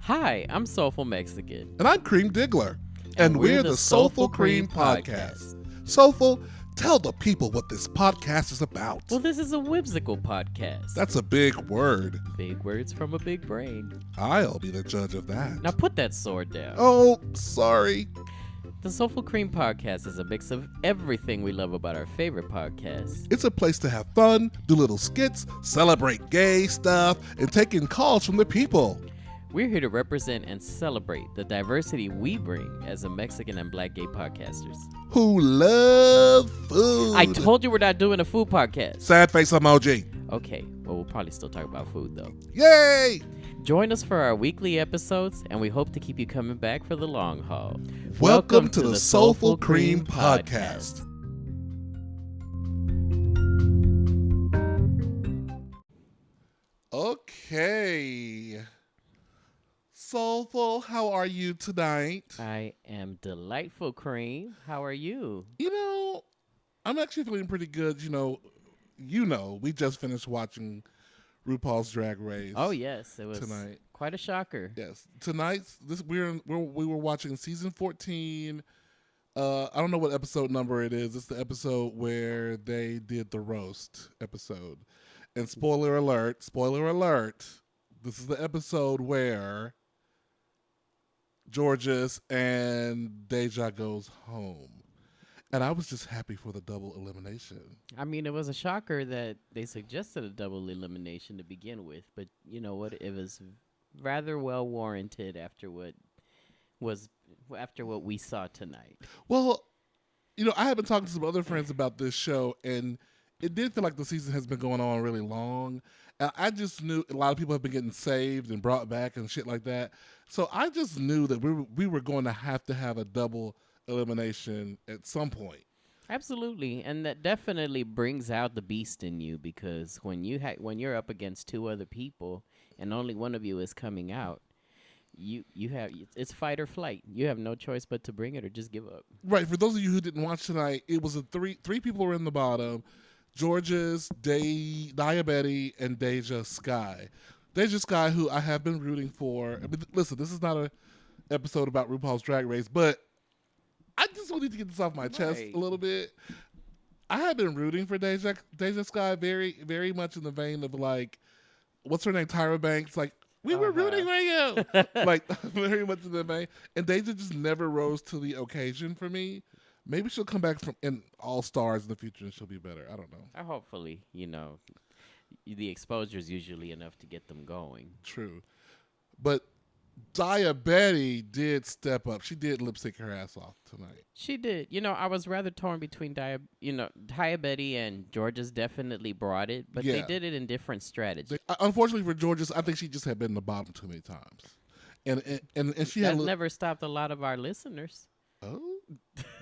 Hi, I'm Soulful Mexican. And I'm Cream Diggler. And we're the Soulful Cream Podcast. Podcast. Soulful, tell the people what this podcast is about. Well, this is a whimsical podcast. That's a big word. Big words from a big brain. I'll be the judge of that. Now put that sword down. Oh, sorry. The Soulful Cream Podcast is a mix of everything we love about our favorite podcasts. It's a place to have fun, do little skits, celebrate gay stuff, and take in calls from the people. We're here to represent and celebrate the diversity we bring as a Mexican and Black gay podcasters. Who love food. I told you we're not doing a food podcast. Sad face emoji. Okay, well, we'll probably still talk about food, though. Yay! Join us for our weekly episodes, and we hope to keep you coming back for the long haul. Welcome to the Soulful Cream Podcast. Okay. Soulful, how are you tonight? I am delightful, Cream. How are you? I'm actually feeling pretty good. We just finished watching RuPaul's Drag Race. Oh yes, it was tonight. Quite a shocker. Yes, we were watching season 14. I don't know what episode number it is. It's the episode where they did the roast episode. And spoiler alert, this is the episode where Georges and Deja goes home. And I was just happy for the double elimination. I mean, it was a shocker that they suggested a double elimination to begin with, but you know what? It was rather well warranted after what we saw tonight. Well, I have been talking to some other friends about this show, and it did feel like the season has been going on really long. And I just knew a lot of people have been getting saved and brought back and shit like that. So I just knew that we were going to have a double elimination at some point. Absolutely, and that definitely brings out the beast in you, because when you're up against two other people and only one of you is coming out, it's fight or flight. You have no choice but to bring it or just give up. Right. For those of you who didn't watch tonight, it was three people were in the bottom: Georges, Diabetti, and Deja Sky. Deja Sky, who I have been rooting for. I mean, listen, this is not an episode about RuPaul's Drag Race, but I just wanted to get this off my chest a little bit. I have been rooting for Deja Sky very, very much in the vein of, like, what's her name, Tyra Banks. Like, we were rooting for you. Like, very much in the vein. And Deja just never rose to the occasion for me. Maybe she'll come back in All Stars in the future and she'll be better. I don't know. Hopefully, the exposure is usually enough to get them going. True. But Diabetti did step up. She did lip sync her ass off tonight. She did. I was rather torn between Diabetti and Georges definitely brought it, but they did it in different strategies. Unfortunately for Georges, I think she just had been in the bottom too many times. And she had never stopped a lot of our listeners. Oh,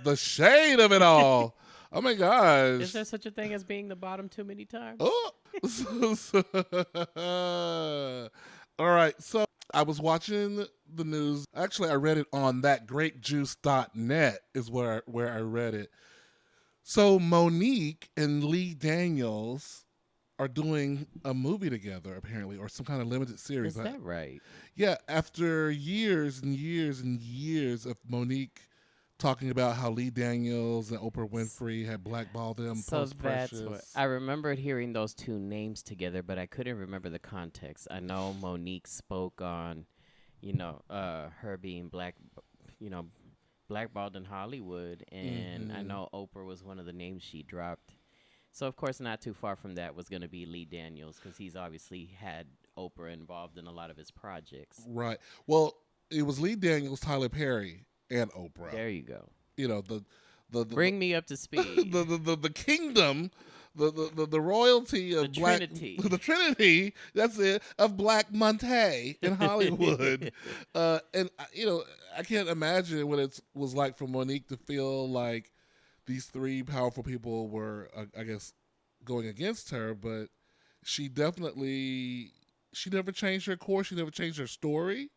the shade of it all. Oh my gosh. Is there such a thing as being the bottom too many times? Oh. All right. So I was watching the news. Actually, I read it on thatgreatjuice.net is where I read it. So Monique and Lee Daniels are doing a movie together, apparently, or some kind of limited series. Is that right? Yeah. After years and years and years of Monique talking about how Lee Daniels and Oprah Winfrey had blackballed them. So that's what I remembered hearing those two names together, but I couldn't remember the context. I know Monique spoke on, her being blackballed in Hollywood, and I know Oprah was one of the names she dropped. So of course, not too far from that was going to be Lee Daniels, because he's obviously had Oprah involved in a lot of his projects. Right. Well, it was Lee Daniels, Tyler Perry, and Oprah. There you go. The bring me up to speed. the kingdom, the royalty of Trinity. The Trinity. That's it, of Black Monte in Hollywood. And I can't imagine what it was like for Monique to feel like these three powerful people were, I guess, going against her. But she never changed her course. She never changed her story.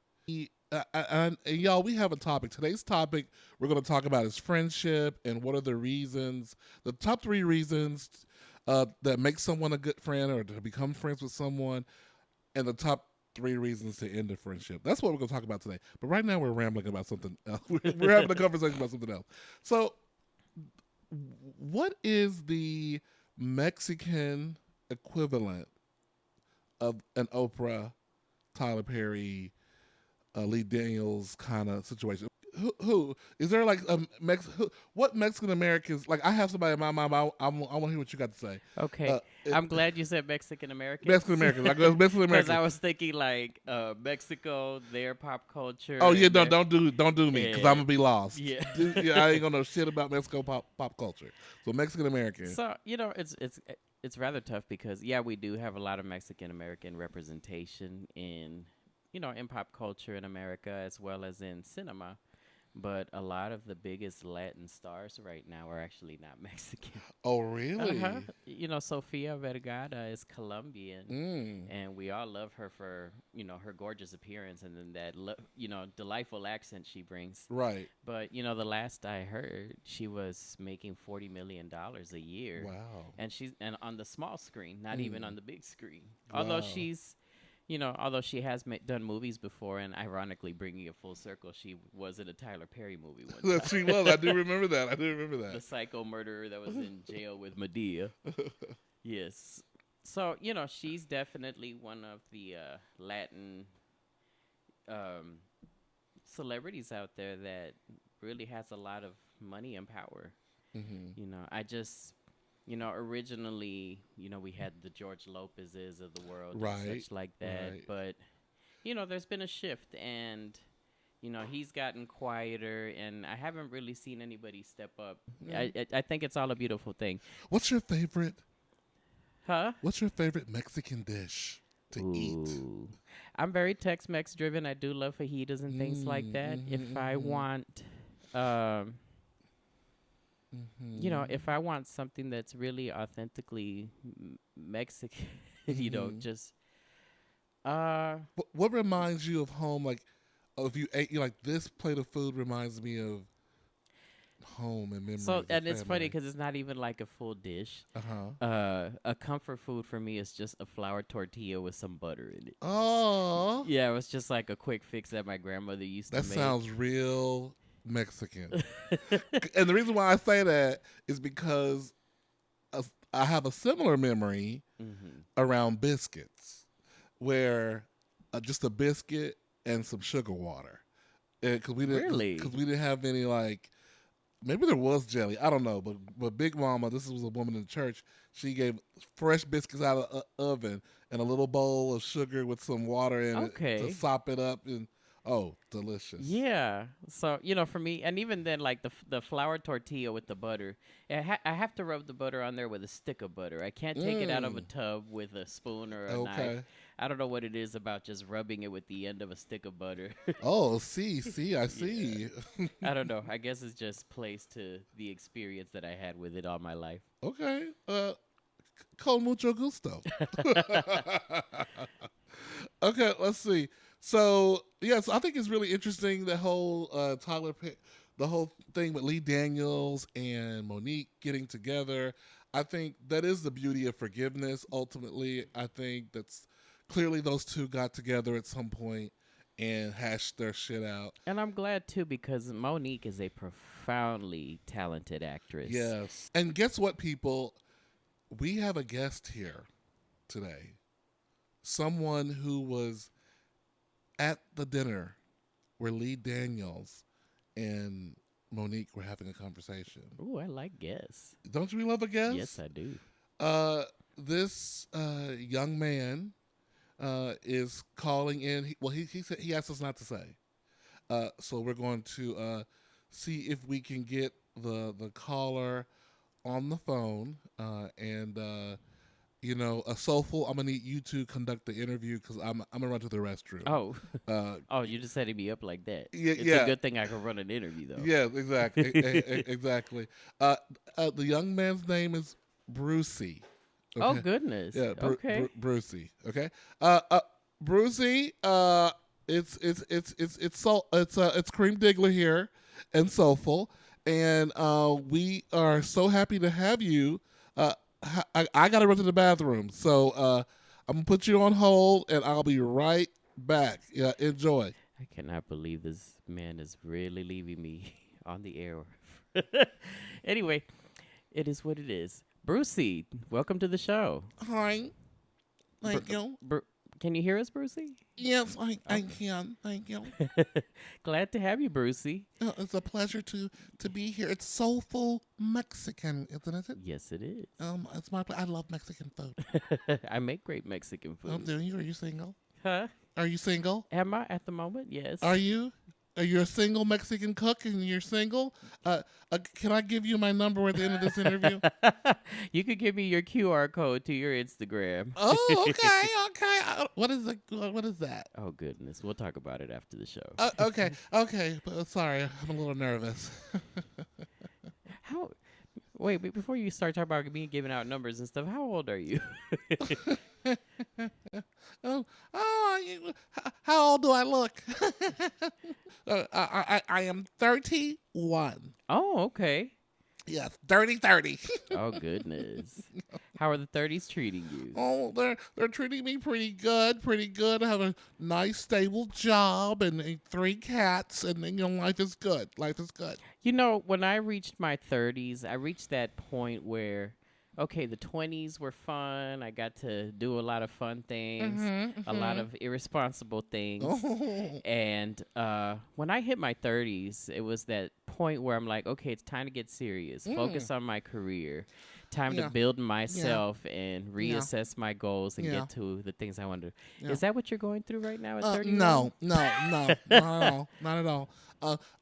And y'all, we have a topic. Today's topic we're going to talk about is friendship and what are the reasons, the top 3 reasons that make someone a good friend or to become friends with someone, and the top 3 reasons to end a friendship. That's what we're going to talk about today. But right now we're rambling about something else. We're having a conversation about something else. So, what is the Mexican equivalent of an Oprah, Tyler Perry, Lee Daniels kind of situation? Who is there like a what Mexican Americans like? I have somebody in my mind. I want to hear what you got to say. Okay, I'm glad you said Mexican Americans. Mexican Americans, like Mexican Americans. Because I was thinking like Mexico, their pop culture. Oh yeah, no, don't do me because I'm gonna be lost. Yeah, I ain't gonna know shit about Mexico pop culture. So Mexican American. So it's rather tough because we do have a lot of Mexican American representation in in pop culture in America as well as in cinema. But a lot of the biggest Latin stars right now are actually not Mexican. Oh, really? Sofia Vergara is Colombian, and we all love her for her gorgeous appearance and then that delightful accent she brings. Right. But the last I heard, she was making $40 million a year. Wow. And she's on the small screen, not even on the big screen. Wow. Although she has done movies before, and ironically, bringing it full circle, she was in a Tyler Perry movie one time. She was. I do remember that. The psycho murderer that was in jail with Medea. Yes. So, she's definitely one of the Latin celebrities out there that really has a lot of money and power. I just... originally, we had the George Lopez's of the world and such like that. Right. But, there's been a shift and, he's gotten quieter and I haven't really seen anybody step up. I think it's all a beautiful thing. What's your favorite? Huh? What's your favorite Mexican dish to eat? I'm very Tex-Mex driven. I do love fajitas and things like that. If I want... if I want something that's really authentically Mexican, just. What reminds you of home? Like, if you ate, like this plate of food reminds me of home and memories. So, and it's funny because it's not even like a full dish. A comfort food for me is just a flour tortilla with some butter in it. Oh. Yeah, it was just like a quick fix that my grandmother used to make. That sounds real Mexican. And the reason why I say that is because I have a similar memory around biscuits where just a biscuit and some sugar water. Because we didn't have any like, maybe there was jelly, I don't know, but Big Mama, this was a woman in the church, she gave fresh biscuits out of the oven and a little bowl of sugar with some water in it to sop it up. And oh, delicious. Yeah. So, for me, and even then, like the flour tortilla with the butter, I have to rub the butter on there with a stick of butter. I can't take it out of a tub with a spoon or a knife. I don't know what it is about just rubbing it with the end of a stick of butter. Oh, I see. I don't know. I guess it's just placed to the experience that I had with it all my life. Okay. Con mucho gusto. Okay, let's see. So, yes, I think it's really interesting the whole the whole thing with Lee Daniels and Monique getting together. I think that is the beauty of forgiveness, ultimately. I think that's clearly those two got together at some point and hashed their shit out. And I'm glad, too, because Monique is a profoundly talented actress. Yes. And guess what, people? We have a guest here today. Someone who was at the dinner where Lee Daniels and Monique were having a conversation. Ooh, I like guests. Don't you love a guest? Yes, I do. This young man is calling in. He said he asked us not to say. So we're going to see if we can get the caller on the phone and. Soulful, I'm gonna need you to conduct the interview because I'm gonna run to the restroom. Oh, you just setting me up like that. It's a good thing I can run an interview though. Yeah, exactly, exactly. The young man's name is Brucey. Okay? Oh goodness. Yeah, okay. Brucey. Okay. Brucey. It's Cream Diggler here and Soulful, and we are so happy to have you. I got to run to the bathroom, so I'm going to put you on hold, and I'll be right back. Yeah, enjoy. I cannot believe this man is really leaving me on the air. Anyway, it is what it is. Brucey, welcome to the show. Hi, Br- thank you. can you hear us, Brucey? Yes, I Okay. can. Thank you. Glad to have you, Brucey. It's a pleasure to be here. It's soulful Mexican, isn't it? Yes, it is. It's I love Mexican food. I make great Mexican Oh, food. do you? Are you single? Huh? Are you single? Am I at the moment? Yes. Are you? Are you a single Mexican cook and you're single? Can I give you my number at the end of this interview? You could give me your QR code to your Instagram. Oh, okay, okay. What is that? Oh goodness, we'll talk about it after the show. Okay. But, sorry, I'm a little nervous. How? Wait, before you start talking about me giving out numbers and stuff, how old are you? How old do I look? I am 31. Oh, okay. Yes, 30. Oh goodness. How are the 30s treating you? Oh, they're treating me pretty good. I have a nice stable job and 3 cats, and life is good. You know, when I reached my 30s, I reached that point where, okay, the 20s were fun. I got to do a lot of fun things, a lot of irresponsible things. Oh. And when I hit my 30s, it was that point where I'm like, okay, it's time to get serious, focus on my career, time to build myself and reassess my goals and get to the things I want to do. Yeah. Is that what you're going through right now at 30? No, not at all.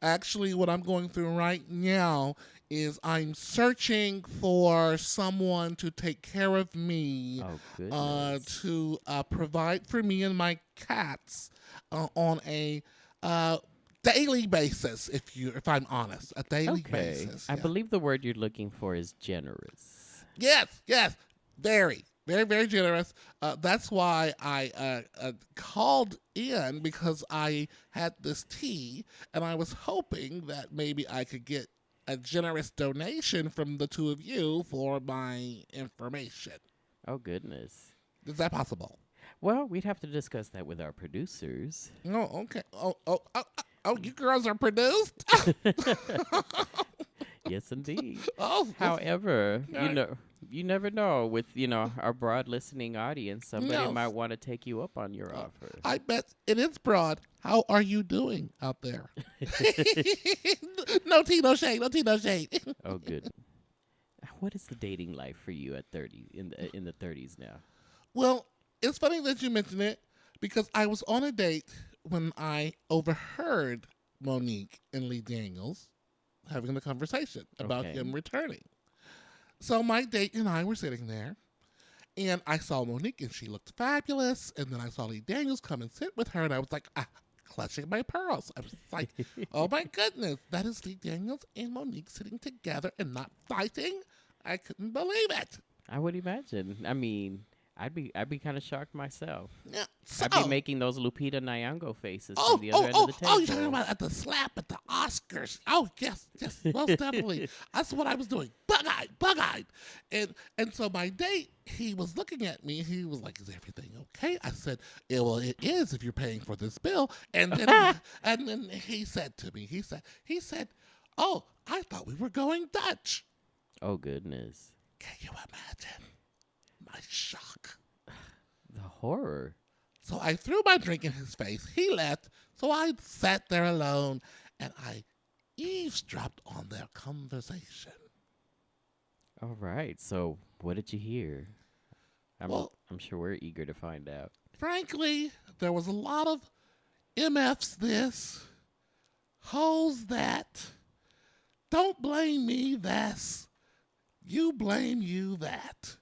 Actually, what I'm going through right now is I'm searching for someone to take care of me, Oh, goodness. to provide for me and my cats on a daily basis. If I'm honest, a daily basis. I believe the word you're looking for is generous. Yes, very, very, very generous. That's why I called in, because I had this tea, and I was hoping that maybe I could get a generous donation from the two of you for my information. Oh, goodness. Is that possible? Well, we'd have to discuss that with our producers. Oh, okay. Oh, you girls are produced? Yes, indeed. Oh, However, you never know with, our broad listening audience, somebody might want to take you up on your offer. I bet it is broad. How are you doing out there? No tea, no shade. Oh, good. What is the dating life for you at 30 in the 30s now? Well, it's funny that you mention it, because I was on a date when I overheard Monique and Lee Daniels having a conversation about him returning. So my date and I were sitting there, and I saw Monique, and she looked fabulous. And then I saw Lee Daniels come and sit with her, and I was like, clutching my pearls. I was like, oh my goodness, that is Lee Daniels and Monique sitting together and not fighting. I couldn't believe it. I would imagine. I mean, I'd be kind of shocked myself. Yeah, I'd be making those Lupita Nyong'o faces Oh, from the other end of the table. you're talking about at the slap at the Oscars. Oh, yes, most definitely. That's what I was doing. Bug-eyed. And so my date, he was looking at me. He was like, is everything okay? I said, yeah, well, it is if you're paying for this bill. And then he said to me, he said, oh, I thought we were going Dutch. Oh, goodness. Can you imagine my shock? The horror. So I threw my drink in his face. He left. So I sat there alone, and I eavesdropped on their conversation. All right. So what did you hear? I'm sure we're eager to find out. Frankly, there was a lot of MFs this, hoes that, don't blame me this, you blame you that.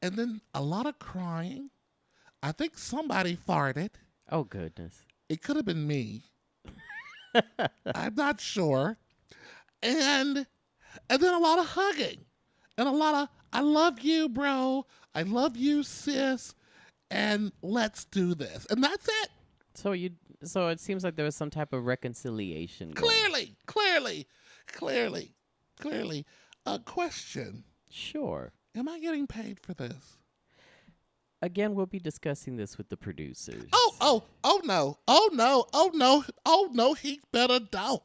And then a lot of crying. I think somebody farted. Oh, goodness. It could have been me. I'm not sure. And then a lot of hugging. And a lot of, I love you, bro. I love you, sis. And let's do this. And that's it. So it seems like there was some type of reconciliation going. Clearly. A question. Sure. Am I getting paid for this? Again, we'll be discussing this with the producers. Oh no. Oh no. Oh no. Oh no, he better don't.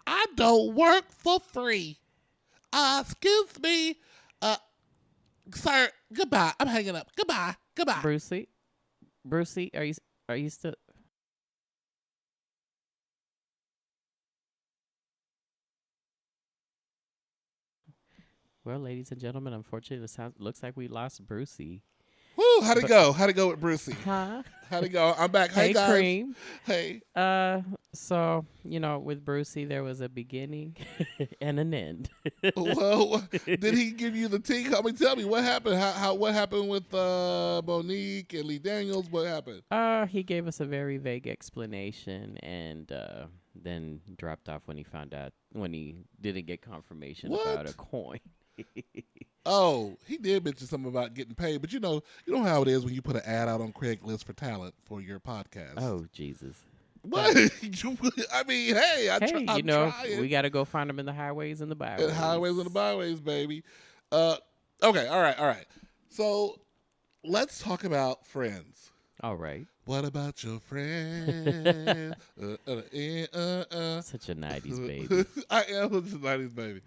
I don't work for free. Excuse me. Uh Sir, goodbye. I'm hanging up. Goodbye. Goodbye. Brucey, Brucey, are you still? Well, ladies and gentlemen, unfortunately, looks like we lost Brucey. Woo, how'd it But go? How'd it go with Brucey? huh? How'd it go? I'm back. Hey Hey, guys. Cream. Hey. So with Brucey, there was a beginning and an end. Well, did he give you the tea? Tell me what happened. What happened with Monique and Lee Daniels? What happened? He gave us a very vague explanation and then dropped off when he didn't get confirmation about a coin. Oh, he did mention something about getting paid, but you know how it is when you put an ad out on Craigslist for talent for your podcast. Oh, Jesus. What? I mean, hey, I'm trying. We got to go find them in the highways and the byways. Highways and the byways, baby. Okay, all right. So let's talk about Friends. All right. What about your friends? Such a 90s baby. I am such a 90s baby.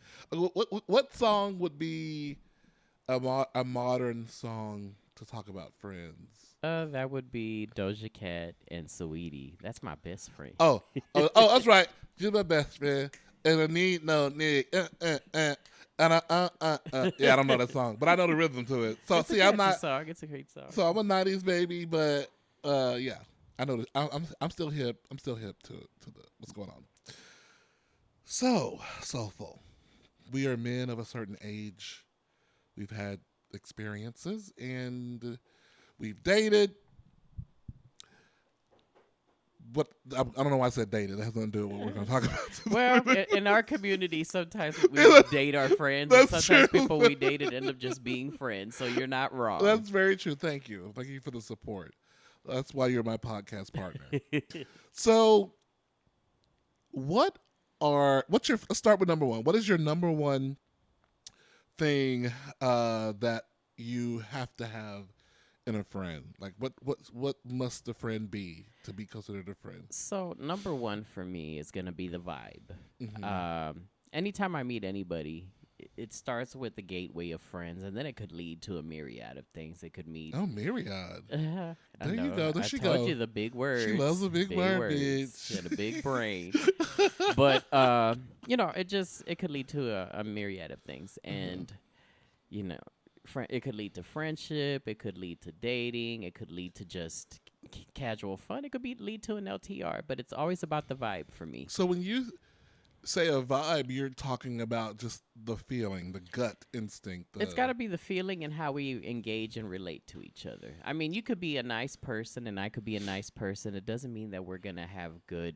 What song would be a modern song to talk about Friends? That would be Doja Cat and Saweetie. That's my best friend. Oh, that's right. You're my best friend, and I need no Nick. Yeah, I don't know that song, but I know the rhythm to it. So It's a catchy song. It's a great song. So I'm a '90s baby, but yeah, I know. I'm still hip. I'm still hip to what's going on. So Soulful. We are men of a certain age. We've had experiences, and we've dated. But I don't know why I said dated. That has nothing to do with what we're going to talk about today. Well, in our community, sometimes we date our friends. That's And sometimes true. people we dated end up just being friends. So you're not wrong. That's very true. Thank you. Thank you for the support. That's why you're my podcast partner. So, let's start with number one. What is your number one thing that you have to have in a friend? Like what must the friend be to be considered a friend? So number one for me is gonna be the vibe. Mm-hmm. Anytime I meet anybody, it starts with the gateway of friends, and then it could lead to a myriad of things. It could meet. Oh, myriad. There you go. There I she told go. you the big words. She loves a big word, words. bitch. She had a big brain. But it could lead to a myriad of things, and it could lead to friendship. It could lead to dating. It could lead to just casual fun. It could lead to an LTR. But it's always about the vibe for me. So when you say a vibe, you're talking about just the feeling, the gut instinct. It's got to be the feeling and how we engage and relate to each other. I mean, you could be a nice person and I could be a nice person. It doesn't mean that we're going to have good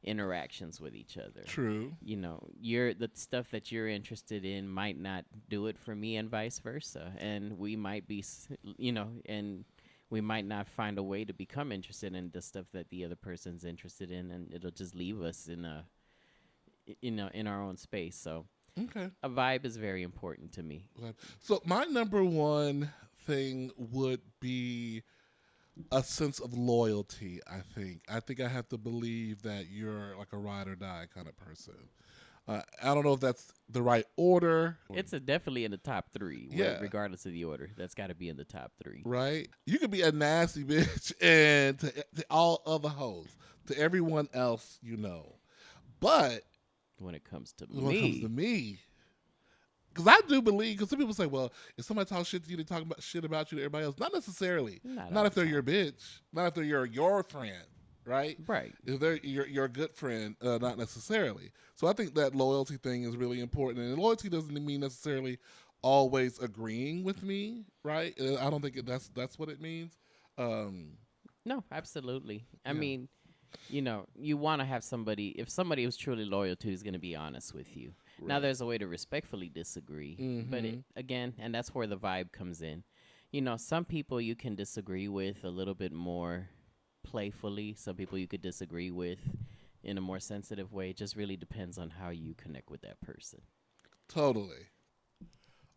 interactions with each other. True. The stuff that you're interested in might not do it for me and vice versa. And we might be, and we might not find a way to become interested in the stuff that the other person's interested in. And it'll just leave us in our own space. So okay, a vibe is very important to me. So my number one thing would be a sense of loyalty. I think I have to believe that you're like a ride or die kind of person. I don't know if that's the right order. It's definitely in the top three. Yeah. Regardless of the order, that's got to be in the top three. Right? You could be a nasty bitch and to all other hoes, to everyone else but when it comes to me, because I do believe, because some people say, well, if somebody talks shit to you, they talk about shit about you to everybody else. Not necessarily. Not if they're your bitch. Not if they're your friend, right? Right. If they're your good friend, not necessarily. So I think that loyalty thing is really important. And loyalty doesn't mean necessarily always agreeing with me, right? I don't think that's what it means. No, absolutely. I mean, you want to have somebody, if somebody who's truly loyal to, is going to be honest with you. Right. Now, there's a way to respectfully disagree, but again, and that's where the vibe comes in. Some people you can disagree with a little bit more playfully. Some people you could disagree with in a more sensitive way. It just really depends on how you connect with that person. Totally.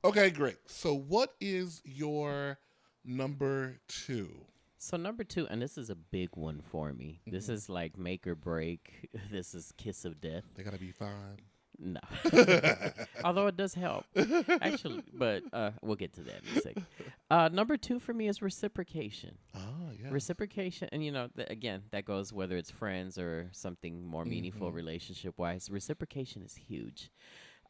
Okay, great. So what is your Number 2. So number 2, and this is a big one for me. This is like make or break. This is kiss of death. They gotta be fine. No. Although it does help. Actually, but we'll get to that in a second. Number 2 for me is reciprocation. Oh, yeah. Reciprocation, and again, that goes whether it's friends or something more meaningful relationship-wise. Reciprocation is huge.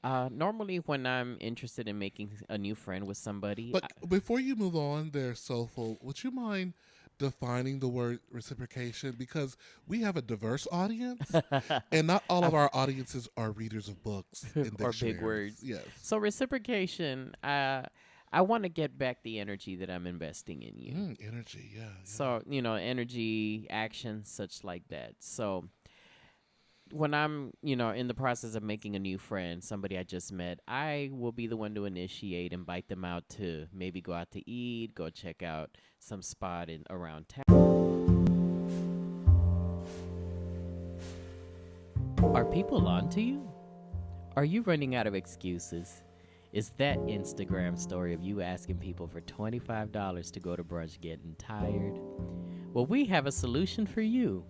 Normally, when I'm interested in making a new friend with somebody, But before you move on there, Soulful, would you mind defining the word reciprocation? Because we have a diverse audience, and not all of our audiences are readers of books and or big words. Yes. So reciprocation, I want to get back the energy that I'm investing in you. Energy, yeah. So, energy, action, such like that. So when I'm, in the process of making a new friend, somebody I just met, I will be the one to initiate, invite them out to maybe go out to eat, go check out some spot around town. Are people on to you? Are you running out of excuses? Is that Instagram story of you asking people for $25 to go to brunch getting tired? Well, we have a solution for you.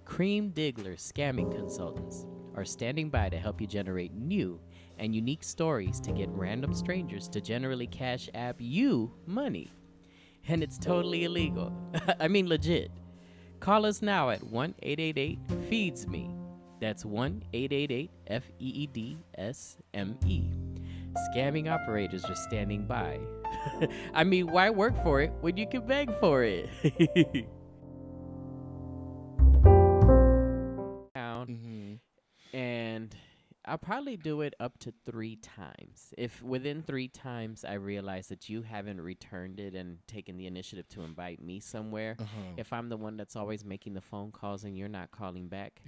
Cream Diggler scamming consultants are standing by to help you generate new and unique stories to get random strangers to generally cash app you money. And it's totally illegal. I mean, legit. Call us now at 1-888-FEEDS-ME. That's 1-888-FEEDSME. Scamming operators are standing by. I mean, why work for it when you can beg for it? And I'll probably do it up to 3 times. If within 3 times I realize that you haven't returned it and taken the initiative to invite me somewhere, if I'm the one that's always making the phone calls and you're not calling back,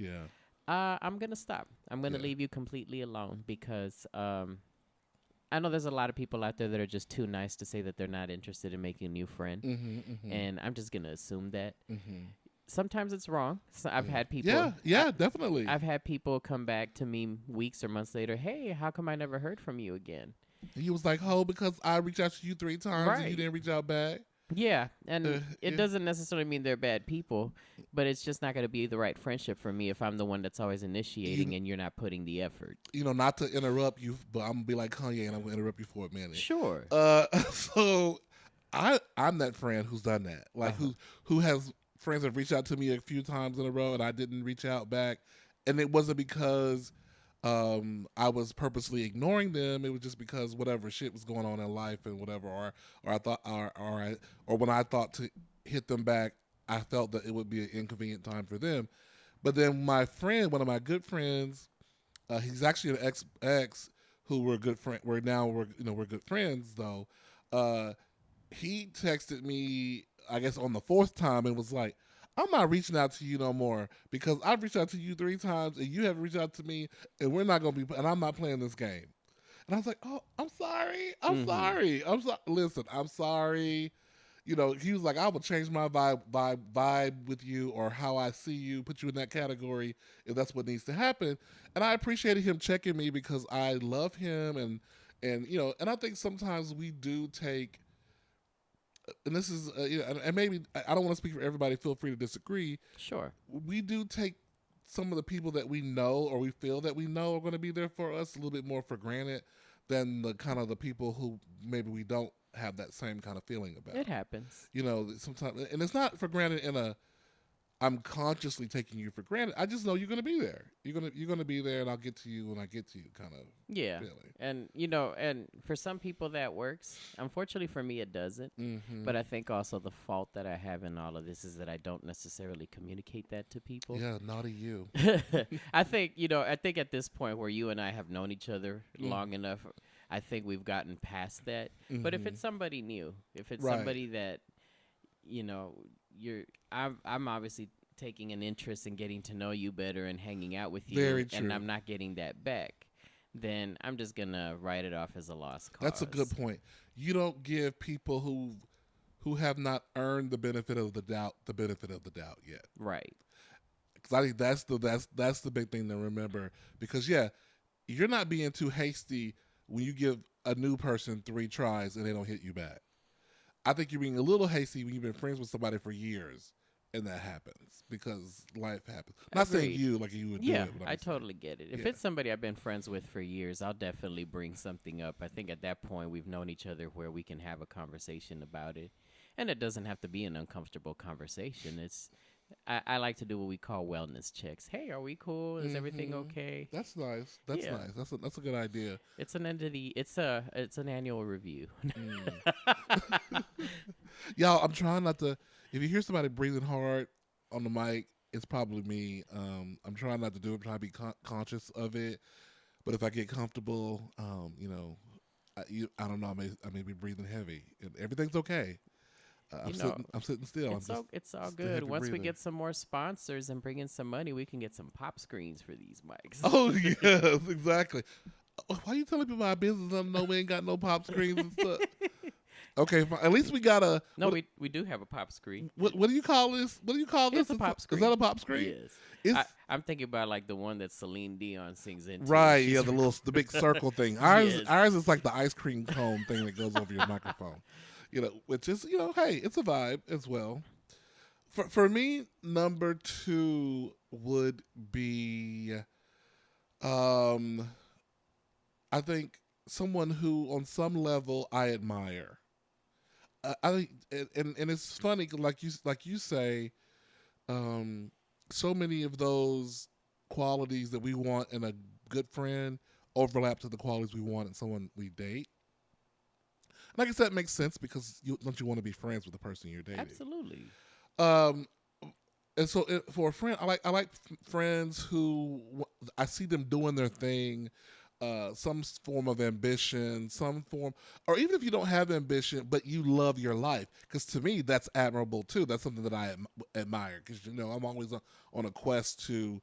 I'm going to stop. I'm going to leave you completely alone because I know there's a lot of people out there that are just too nice to say that they're not interested in making a new friend. And I'm just going to assume that. Sometimes it's wrong. So I've had people. Yeah, definitely. I've had people come back to me weeks or months later. Hey, how come I never heard from you again? He was like, "Oh, because I reached out to you 3 times and you didn't reach out back." Yeah, and it doesn't necessarily mean they're bad people, but it's just not going to be the right friendship for me if I'm the one that's always initiating and you're not putting the effort. Not to interrupt you, but I'm gonna be like Kanye and I'm gonna interrupt you for a minute. Sure. So I'm that friend who's done that, like who has friends have reached out to me a few times in a row and I didn't reach out back, and it wasn't because I was purposely ignoring them. It was just because whatever shit was going on in life and whatever, or I thought, or when I thought to hit them back, I felt that it would be an inconvenient time for them. But then my friend, one of my good friends, he's actually an ex who we're good friend. We're good friends though. He texted me, I guess on the 4th time, and was like, "I'm not reaching out to you no more because I've reached out to you 3 times and you haven't reached out to me, and we're not gonna be, and I'm not playing this game." And I was like, "Oh, I'm sorry. I'm sorry. Listen, I'm sorry." He was like, "I will change my vibe with you, or how I see you, put you in that category if that's what needs to happen." And I appreciated him checking me because I love him, and and I think sometimes we do take. And this is, and maybe I don't want to speak for everybody. Feel free to disagree. Sure. We do take some of the people that we know or we feel that we know are going to be there for us a little bit more for granted than the people who maybe we don't have that same kind of feeling about. It happens. Sometimes, and it's not for granted in a, I'm consciously taking you for granted. I just know you're going to be there. You're going to be there, and I'll get to you when I get to you, kind of. Yeah. Feeling. And and for some people that works. Unfortunately for me, it doesn't. But I think also the fault that I have in all of this is that I don't necessarily communicate that to people. Yeah, naughty you. I think at this point where you and I have known each other long enough, I think we've gotten past that. But if it's somebody new, if it's somebody that I'm obviously taking an interest in getting to know you better and hanging out with you. Very true. And I'm not getting that back, then I'm just gonna write it off as a lost cause. That's a good point. You don't give people who have not earned the benefit of the doubt yet. Right. Because I think that's the big thing to remember. Because you're not being too hasty when you give a new person 3 tries and they don't hit you back. I think you're being a little hasty when you've been friends with somebody for years, and that happens because life happens. I'm not saying Agreed. you like you would do Yeah, it, but I I'm saying, totally get it. If yeah. it's somebody I've been friends with for years, I'll definitely bring something up. I think at that point we've known each other where we can have a conversation about it. And it doesn't have to be an uncomfortable conversation. I like to do what we call wellness checks. Hey, are we cool? Is everything okay? That's nice. That's Yeah. nice. That's a good idea. It's an entity. It's an annual review. Y'all, I'm trying not to. If you hear somebody breathing hard on the mic, it's probably me. I'm trying not to do it. I'm trying to be conscious of it. But if I get comfortable, I don't know. I may be breathing heavy. Everything's okay. you know, I'm sitting still. it's all still good. heavy Once we breathing. get some more sponsors and bring in some money, we can get some pop screens for these mics. Oh yes, exactly. Why you telling people our business? I know we ain't got no pop screens and stuff. Okay, fine. At least we got a. No, we do have a pop screen. What do you call this? What do you call It's this? a pop screen. Is that a pop screen? Yes. It's I'm thinking about like the one that Celine Dion sings into. right. She's Yeah, the big circle thing. Ours Yes. ours is like the ice cream cone thing that goes over your microphone. Which is hey, it's a vibe as well. For me, number 2 would be, I think someone who on some level I admire. I think, and it's funny, 'cause like you say, so many of those qualities that we want in a good friend overlap to the qualities we want in someone we date. And I guess that makes sense because don't you want to be friends with the person you're dating? Absolutely. Um, and so for a friend, I like friends who I see them doing their thing, some form of ambition, some form, or even if you don't have ambition, but you love your life. Because to me, that's admirable too. That's something that I admire. Because I'm always on a quest to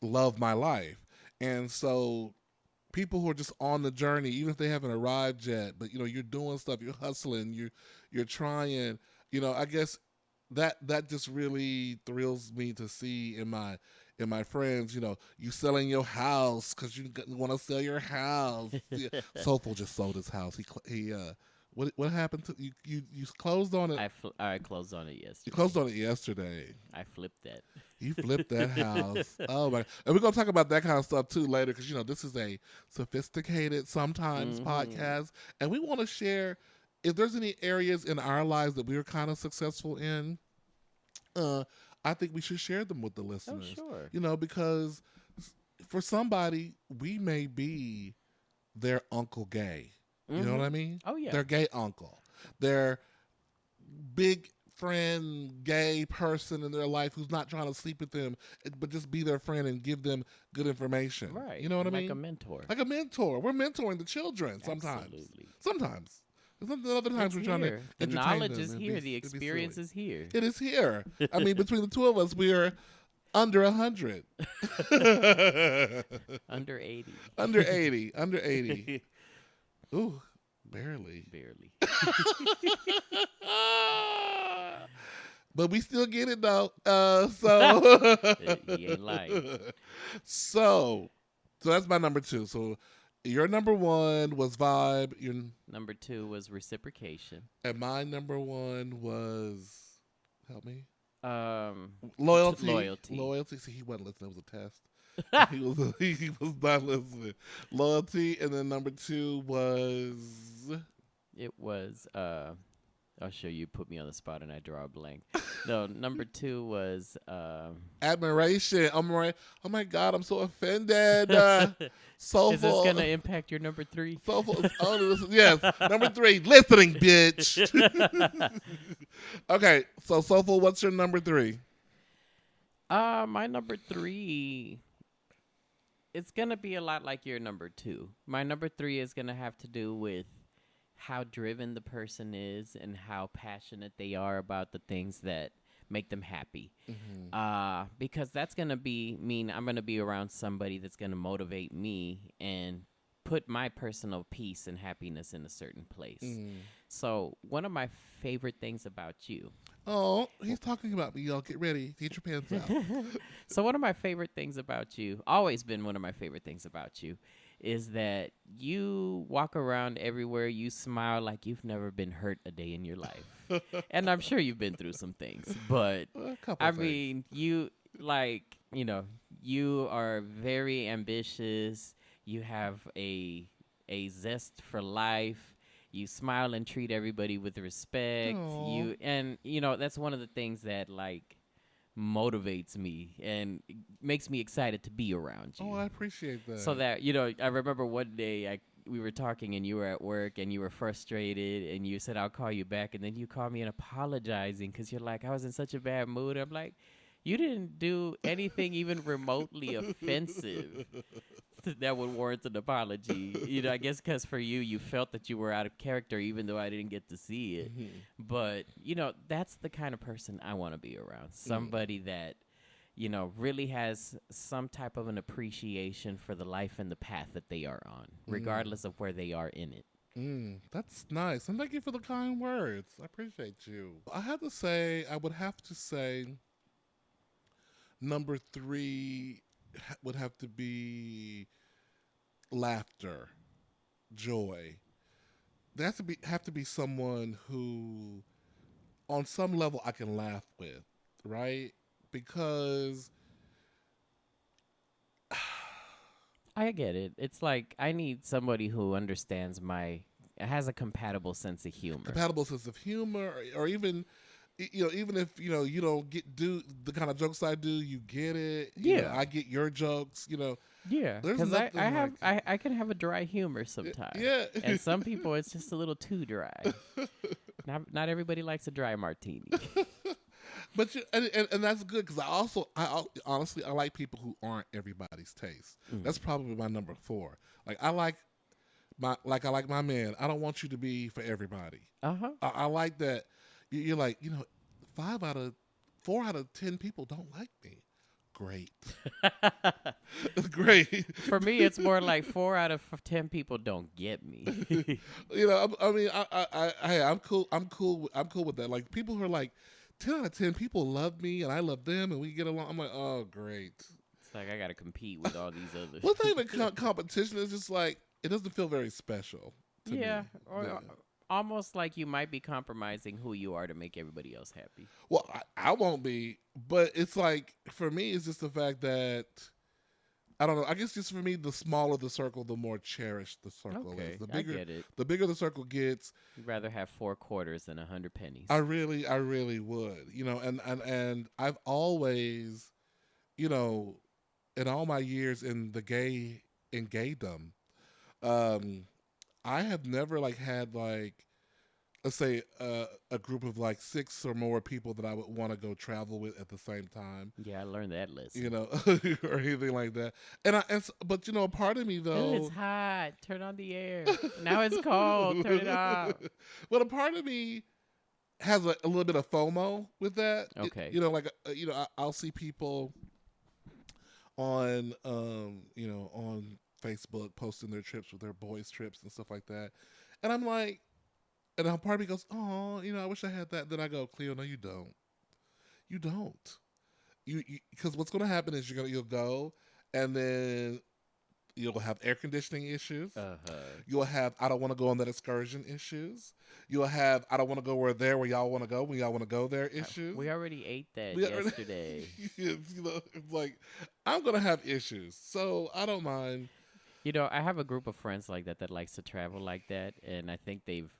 love my life, and so people who are just on the journey, even if they haven't arrived yet, but you're doing stuff, you're hustling, you're trying. I guess that just really thrills me to see in my friends. You selling your house because you want to sell your house. Yeah. Soulful just sold his house. He what happened to you? You closed on it. I closed on it yesterday. You closed on it yesterday. I flipped that. You flipped that house. Oh my! And we're gonna talk about that kind of stuff too later, because this is a sophisticated sometimes podcast, and we want to share if there's any areas in our lives that we were kind of successful in. I think we should share them with the listeners. Oh, sure. Because for somebody, we may be their uncle gay. You know what I mean? Oh, yeah. Their gay uncle. Their big friend, gay person in their life who's not trying to sleep with them, but just be their friend and give them good information. Right. You know what I mean? Like a mentor. Like a mentor. We're mentoring the children sometimes. Absolutely. Sometimes. Other times we're trying to The entertain knowledge them is and here. be- The and be experience silly. is here. It is here. I mean, between the two of us, we are under 100. Under 80. Under 80. Under 80. Ooh, barely. Barely. But we still get it though. So You ain't lying. so that's my number 2. So your number 1 was vibe. Number 2 was reciprocation. And my number 1 was, help me. Loyalty. Loyalty. See, he wasn't listening. It was a test. he was not listening. Loyalty, and then number 2 was. It was. I'll show you. Put me on the spot, and I draw a blank. No, number 2 was. Admiration. Oh my God, I'm so offended. Soulful. Is this gonna impact your number 3? Soulful is only listening. Yes, number 3, listening, bitch. Okay, so Soulful, what's your number 3? My number 3. It's gonna be a lot like your number 2. My number 3 is gonna have to do with how driven the person is and how passionate they are about the things that make them happy. Because that's going to mean I'm going to be around somebody that's going to motivate me and put my personal peace and happiness in a certain place. So one of my favorite things about you. Oh, he's talking about me, y'all. Get ready. Get your pants out. So one of my favorite things about you, always been one of my favorite things about you, is that you walk around everywhere, you smile like you've never been hurt a day in your life. And I'm sure you've been through some things, but A couple I things. mean, you like, you are very ambitious. You have a zest for life. You smile and treat everybody with respect. Aw. That's one of the things that like motivates me and makes me excited to be around you. Oh, I appreciate that. So that I remember one day we were talking and you were at work and you were frustrated and you said I'll call you back, and then you called me and apologizing because you're like, I was in such a bad mood. I'm like, you didn't do anything even remotely offensive that would warrant an apology. I guess because for you felt that you were out of character, even though I didn't get to see it. But that's the kind of person I want to be around. Somebody that really has some type of an appreciation for the life and the path that they are on, regardless of where they are in it. That's nice. And thank you for the kind words. I appreciate you. I would have to say, number 3 would have to be laughter, joy. There has to be someone who, on some level, I can laugh with, right? Because I get it. It's like I need somebody who understands has a compatible sense of humor. or even even if you don't do the kind of jokes I do, you get it. I get your jokes. Yeah, there's because nothing I can have a dry humor sometimes. Yeah, and some people it's just a little too dry. Not everybody likes a dry martini. But and that's good because I honestly I like people who aren't everybody's taste. That's probably my number 4. Like I like my man. I don't want you to be for everybody. I like that. You're like 4 out of 10 people don't like me. Great. Great. For me, it's more like 4 out of 10 people don't get me. I'm cool. I'm cool with that. Like people who are like 10 out of 10 people love me and I love them and we get along. I'm like, oh, great. It's like I got to compete with all these others. Well, it's not even competition. It's just like it doesn't feel very special to me. Or almost like you might be compromising who you are to make everybody else happy. Well, I won't be, but it's like for me, it's just the fact that I don't know. I guess just for me, the smaller the circle, the more cherished the circle is. I get it. The bigger the circle gets. You'd rather have 4 quarters than 100 pennies. I really would. And I've always, in all my years in gaydom, I have never had let's say a group of 6 or more people that I would want to go travel with at the same time. Yeah, I learned that lesson. Or anything like that. But a part of me though, it's hot. Turn on the air. Now it's cold. Turn it off. But a part of me has a little bit of FOMO with that. Okay. I'll see people on on Facebook posting their trips with their boys' trips and stuff like that, and I'm like. And then part of me goes, oh, I wish I had that. Then I go, Cleo, no, you don't. You don't. Because what's going to happen is you'll go, and then you'll have air conditioning issues. You'll have I don't want to go on that excursion issues. You'll have I don't want to go where y'all want to go when y'all want to go there issues. We already ate that yesterday. It's like I'm going to have issues, so I don't mind. I have a group of friends like that likes to travel like that, and I think they've.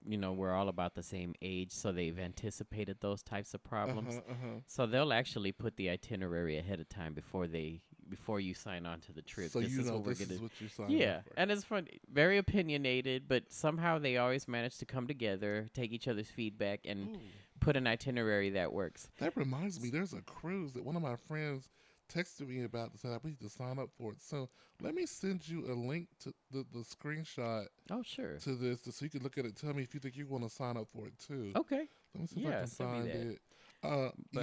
We're all about the same age, so they've anticipated those types of problems. So they'll actually put the itinerary ahead of time before you sign on to the trip. So this is what you sign yeah, up for. and it's fun, very opinionated, but somehow they always manage to come together, take each other's feedback, and put an itinerary that works. That reminds me, there's a cruise that one of my friends texted me about to say I need to sign up for it. So let me send you a link to the screenshot. Oh, sure. To this, so you can look at it. Tell me if you think you want to sign up for it too. Okay. Let me see if I can find it. But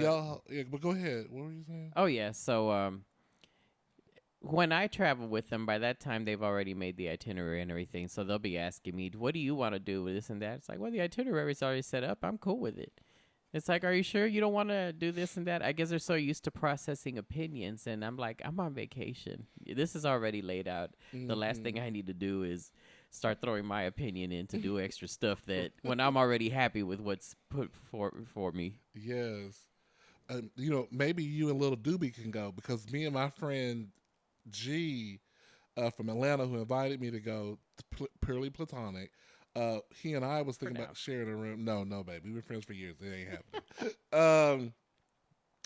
go ahead. What were you saying? Oh yeah. So when I travel with them, by that time they've already made the itinerary and everything. So they'll be asking me, "What do you want to do with this and that?" It's like, well, the itinerary's already set up. I'm cool with it. It's like, are you sure you don't want to do this and that? I guess they're so used to processing opinions, and I'm like, I'm on vacation. This is already laid out. The last thing I need to do is start throwing my opinion in to do extra stuff that when I'm already happy with what's put for me. Yes. You know, maybe you and Little Doobie can go because me and my friend G from Atlanta, who invited me to go, purely platonic. He and I was For thinking now. about sharing a room. No, no, baby, we've been friends for years. It ain't happening.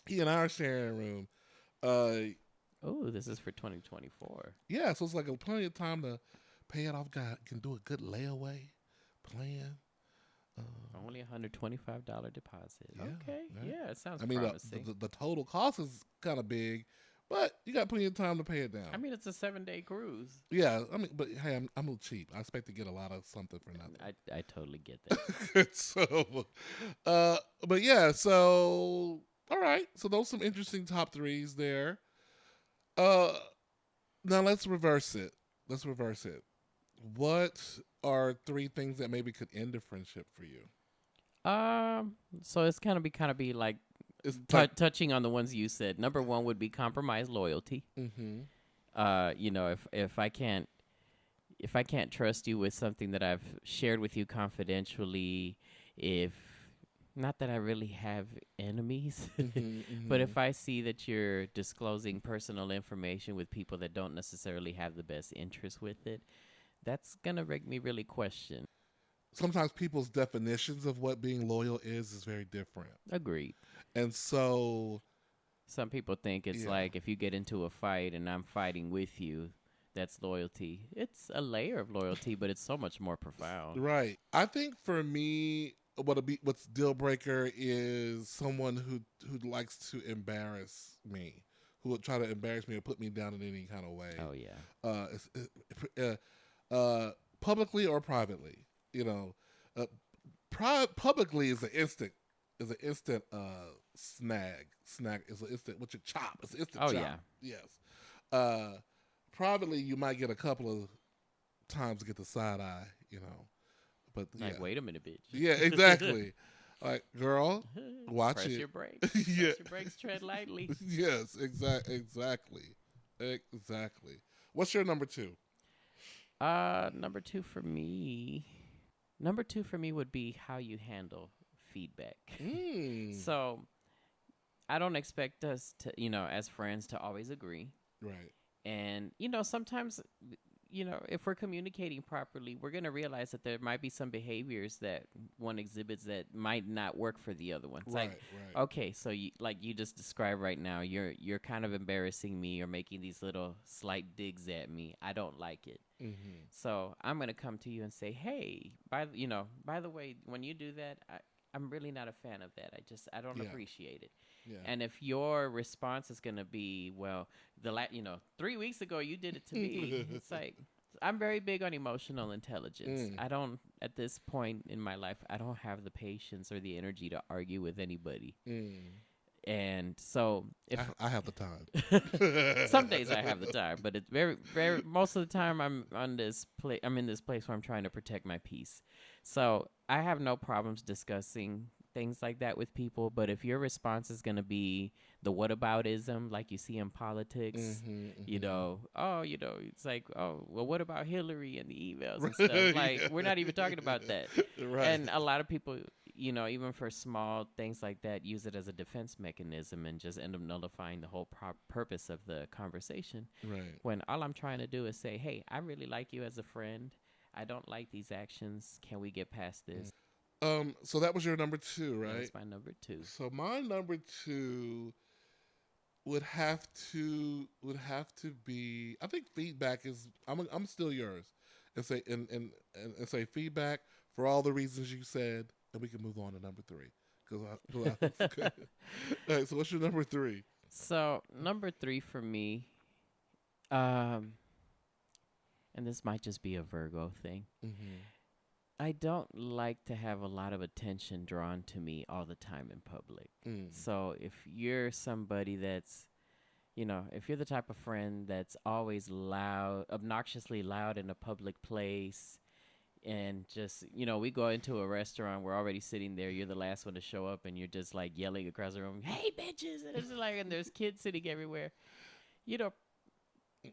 He and I are sharing a room. Oh, this is for 2024. Yeah, so it's like plenty of time to pay it off. God can do a good layaway plan. Only $125 deposit. Yeah, Okay, yeah. yeah, it sounds I mean, promising. the total cost is kind of big, but you got plenty of time to pay it down. I mean, it's a 7-day cruise. Yeah, I mean, but hey, I'm a little cheap. I expect to get a lot of something for nothing. I totally get that. So, but yeah, so all right. So those some interesting top threes there. Uh, Now let's reverse it. Let's reverse it. What are three things that maybe could end a friendship for you? So it's kind of be like It's like, touching on the ones you said. Number one would be compromise loyalty. mm-hmm. You know, if I can't trust you with something that I've shared with you confidentially, if not that I really have enemies, but if I see that you're disclosing personal information with people that don't necessarily have the best interest with it, that's gonna make me really question. Sometimes people's definitions of what being loyal is very different, Agreed. and so Some people think it's yeah. like if you get into a fight and I'm fighting with you, that's loyalty. It's a layer of loyalty, but it's so much more profound. Right. I think for me, what's deal breaker is someone who likes to embarrass me, who would try to embarrass me or put me down in any kind of way. Oh yeah. Publicly or privately. You know, publicly is an instant snag. Snag is an instant what you chop. It's an instant Oh chop. yeah. Yes. Privately, you might get a couple of times to get the side eye. You know, but Like, yeah, wait a minute, bitch. yeah, exactly. Like, girl, watch Press it. your brakes. Yeah. Press your brakes, tread lightly. Yes, exactly. What's your number two? Number two for me. Number two for me would be how you handle feedback. So I don't expect us to, as friends to always agree. Right. And, sometimes, if we're communicating properly, we're going to realize that there might be some behaviors that one exhibits that might not work for the other one. It's Right. okay, so you just described right now, you're kind of embarrassing me or making these little slight digs at me. I don't like it. Mm-hmm. So I'm going to come to you and say, hey, by the way, when you do that, I'm really not a fan of that. I don't appreciate it. Yeah. And if your response is going to be, well, 3 weeks ago you did it to me, it's like, I'm very big on emotional intelligence. I don't, at this point in my life, I don't have the patience or the energy to argue with anybody. And so if I have the time. some days I have the time, but it's very, very, most of the time I'm in this place where I'm trying to protect my peace. So I have no problems discussing things like that with people, but if your response is going to be the whataboutism like you see in politics, it's like, oh, well, what about Hillary and the emails and stuff? Like, we're not even talking about that. Right. And a lot of people, even for small things like that, use it as a defense mechanism and just end up nullifying the whole purpose of the conversation. Right. When all I'm trying to do is say, hey, I really like you as a friend. I don't like these actions. Can we get past this? So that was your number two, right? That's my number two. So my number two would have to be. I think feedback is. I'm still yours, and say feedback for all the reasons you said, and we can move on to number three. All right. So what's your number three? So number three for me, and this might just be a Virgo thing. Mm-hmm. I don't like to have a lot of attention drawn to me all the time in public. So if you're somebody that's, if you're the type of friend that's always loud, obnoxiously loud in a public place, And just, we go into a restaurant, we're already sitting there, you're the last one to show up, and you're just like yelling across the room, "Hey, bitches!" And it's like, and there's kids sitting everywhere. You know,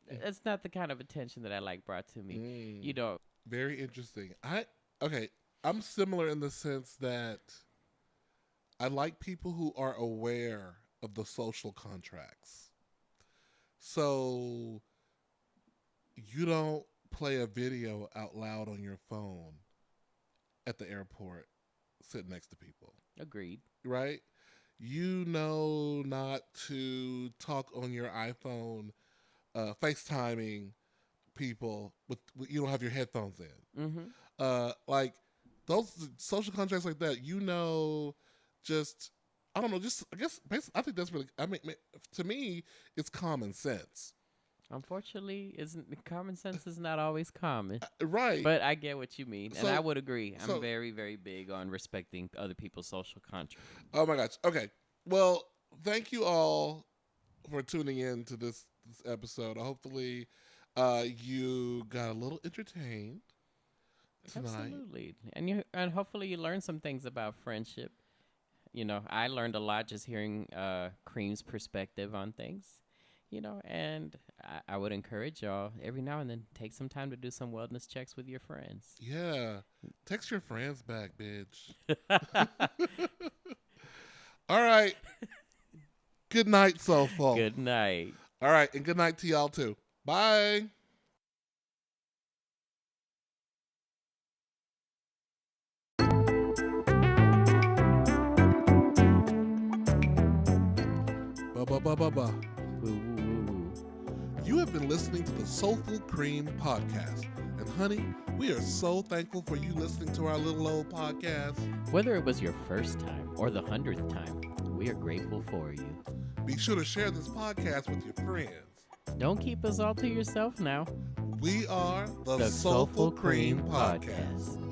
that's not the kind of attention that I like brought to me. Very interesting. Okay, I'm similar in the sense that I like people who are aware of the social contracts. So you don't play a video out loud on your phone at the airport sitting next to people. Agreed. Right? You know not to talk on your iPhone FaceTiming people with you don't have your headphones in. Like those social contracts like that, just I don't know, just I guess I think that's really to me it's common sense. Unfortunately, common sense is not always common. Right. But I get what you mean, and I would agree. I'm very, very big on respecting other people's social contract. Oh my gosh. Okay. Well, thank you all for tuning in to this episode. Hopefully, you got a little entertained tonight. Absolutely, and hopefully you learned some things about friendship. I learned a lot just hearing Cream's perspective on things. And I would encourage y'all every now and then take some time to do some wellness checks with your friends. Yeah. Text your friends back, bitch. All right. Good night, Soulful. Good night. All right. And good night to y'all, too. Bye. Ba-ba-ba-ba-ba. You have been listening to the Soulful Cream podcast. And honey, we are so thankful for you listening to our little old podcast. Whether it was your first time or the 100th time, we are grateful for you. Be sure to share this podcast with your friends. Don't keep us all to yourself now. We are the Soulful Cream podcast.